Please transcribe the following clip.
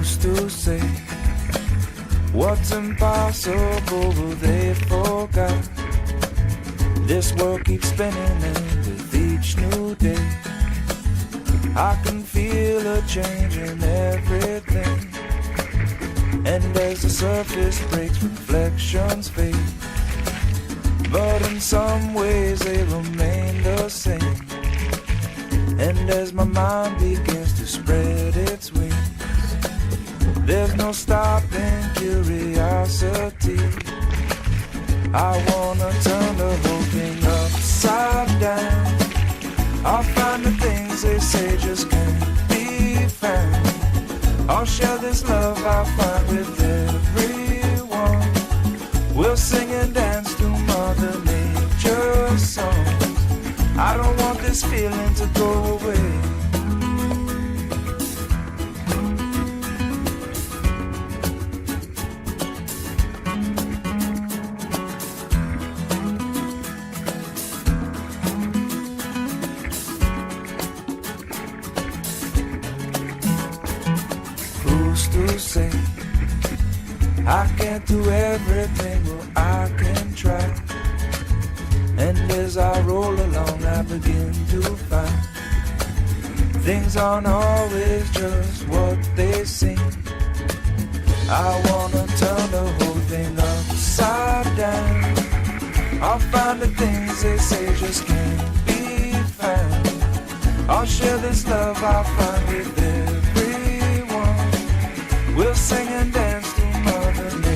Who's to say what's impossible they forgot? This world keeps spinning and with each new day I can feel a change in everything. And as the surface breaks, reflections fade, but in some ways they remain the same. And as my mind begins to spread its wings, there's no stopping curiosity. I wanna turn the whole thing upside down. I'll find the things they say just can't be found. I'll share this love I find with everyone. We'll sing and dance to Mother Nature's songs. I don't want this feeling to go away. To say I can't do everything, well I can try. And as I roll along I begin to find things aren't always just what they seem. I wanna turn the whole thing upside down. I'll find the things they say just can't be found. I'll share this love I find with everyone. We'll sing and dance to Mother Nature.